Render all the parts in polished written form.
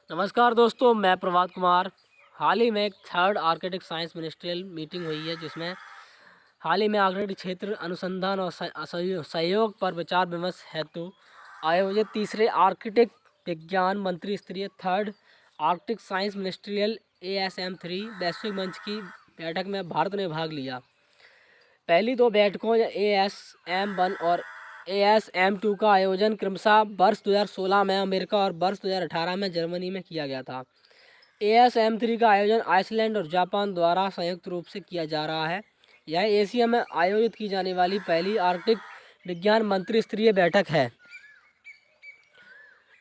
नमस्कार दोस्तों, मैं प्रभात कुमार। हाल ही में एक third Arctic science ministerial meeting हुई है, जिसमें हाल ही में आर्कटिक क्षेत्र अनुसंधान और सहयोग पर विचार विमर्श हेतु आयोजित तीसरे आर्कटिक विज्ञान मंत्री स्तरीय third Arctic science ministerial ASM3 वैश्विक मंच की बैठक में भारत ने भाग लिया। पहली दो बैठकों ASM1 और ASM2 का आयोजन क्रमशः वर्ष 2016 में अमेरिका और वर्ष 2018 में जर्मनी में किया गया था। ASM3 का आयोजन आइसलैंड और जापान द्वारा संयुक्त रूप से किया जा रहा है। यह एशिया में आयोजित की जाने वाली पहली आर्कटिक विज्ञान मंत्री स्तरीय बैठक है।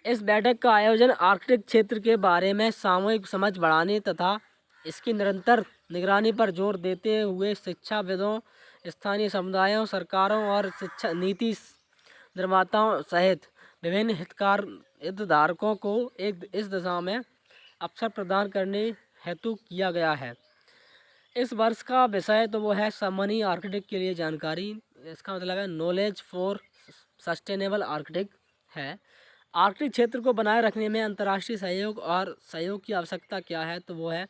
इस बैठक का आयोजन आर्कटिक क्षेत्र के बारे में सामूहिक समझ बढ़ाने तथा इसकी निरंतर निगरानी पर जोर देते हुए शिक्षाविदों, स्थानीय समुदायों, सरकारों और शिक्षा नीति निर्माताओं सहित विभिन्न हितधारकों को इस दिशा में अवसर प्रदान करने हेतु किया गया है। इस वर्ष का विषय तो वो है सम्मानीय आर्कटिक के लिए जानकारी। इसका मतलब है नॉलेज फॉर सस्टेनेबल आर्कटिक है। आर्कटिक क्षेत्र को बनाए रखने में अंतर्राष्ट्रीय सहयोग की आवश्यकता क्या है, तो वो है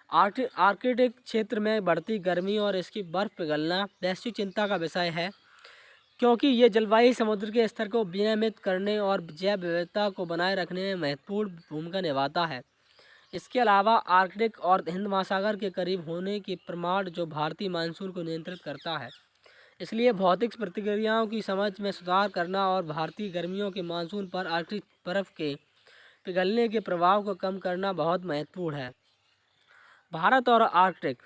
आर्कटिक क्षेत्र में बढ़ती गर्मी और इसकी बर्फ पिघलना वैश्विक चिंता का विषय है, क्योंकि ये जलवायु समुद्र के स्तर को विनियमित करने और जैव विविधता को बनाए रखने में महत्वपूर्ण भूमिका निभाता है। इसके अलावा आर्कटिक और हिंद महासागर के करीब होने के प्रमाण जो भारतीय मानसून को नियंत्रित करता है, इसलिए भौतिक प्रतिक्रियाओं की समझ में सुधार करना और भारतीय गर्मियों के मानसून पर आर्कटिक बर्फ के पिघलने के प्रभाव को कम करना बहुत महत्वपूर्ण है। भारत और आर्कटिक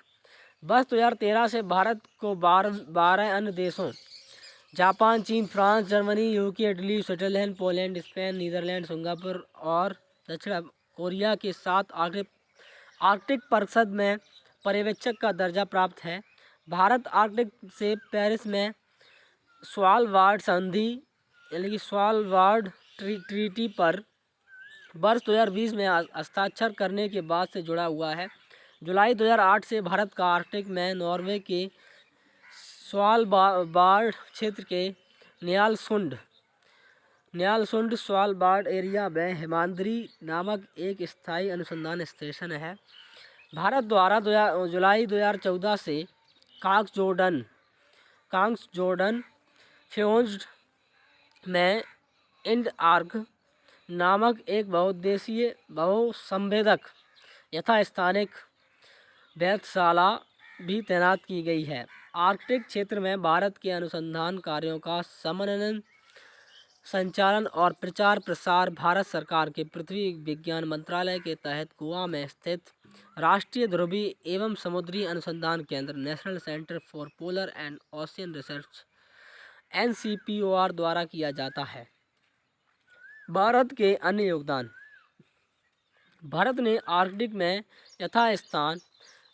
वर्ष 2013 से भारत को 12 अन्य देशों जापान, चीन, France, Germany, UK, Italy, Switzerland, Poland, Spain, Netherland, Singapore और दक्षिण कोरिया के साथ आर्कटिक परिषद में पर्यवेक्षक का दर्जा प्राप्त है। भारत आर्कटिक से पेरिस में स्वालबार्ड संधि यानी कि स्वालबार्ड ट्रीटी पर वर्ष 2020 में हस्ताक्षर करने के बाद से जुड़ा हुआ है। जुलाई 2008 से भारत का आर्कटिक में नॉर्वे के स्वालबार्ड क्षेत्र के न्यालसुंड स्वालबार्ड एरिया में हिमाद्री नामक एक स्थायी अनुसंधान स्टेशन है। भारत द्वारा जुलाई 2014 से कांक्सजोर्डन फ्योन्ज में इंड-आर्क नामक एक बहुउद्देशीय बहुसंवेदक यथास्थानिक वेधशाला भी तैनात की गई है। आर्कटिक क्षेत्र में भारत के अनुसंधान कार्यों का समन्वय, संचालन और प्रचार प्रसार भारत सरकार के पृथ्वी विज्ञान मंत्रालय के तहत गोवा में स्थित राष्ट्रीय ध्रुवीय एवं समुद्री अनुसंधान केंद्र national centre for polar and ocean research NCPOR द्वारा किया जाता है। भारत के अन्य योगदान। भारत ने आर्कटिक में यथास्थान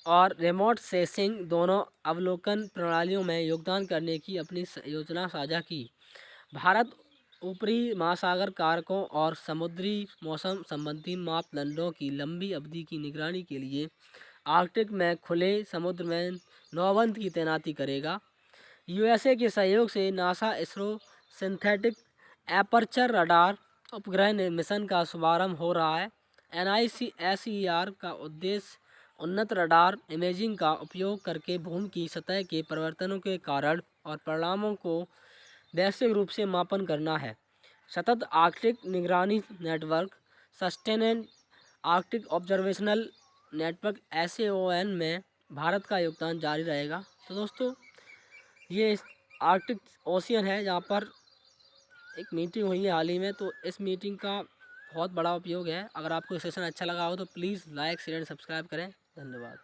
और रिमोट सेंसिंग दोनों अवलोकन प्रणालियों में योगदान करने की अपनी योजना साझा की। भारत ऊपरी महासागर कारकों और समुद्री मौसम संबंधी मापदंडों की लंबी अवधि की निगरानी के लिए आर्कटिक में खुले समुद्र में नौबंद की तैनाती करेगा। USA के सहयोग से NASA ISRO synthetic aperture radar उपग्रह मिशन का शुभारंभ हो रहा है। NICSER का उद्देश्य उन्नत रडार इमेजिंग का उपयोग करके भूमि की सतह के परिवर्तनों के कारण और परिणामों को वैश्विक रूप से मापन करना है। सतत आर्कटिक निगरानी network sustained Arctic observational network SAON में भारत का योगदान जारी रहेगा। तो दोस्तों, ये आर्कटिक ओशियन है जहाँ पर एक मीटिंग हुई है हाल ही में, तो इस मीटिंग का बहुत बड़ा उपयोग है। अगर आपको सेशन अच्छा लगा हो तो please like, share and subscribe करें। धन्यवाद।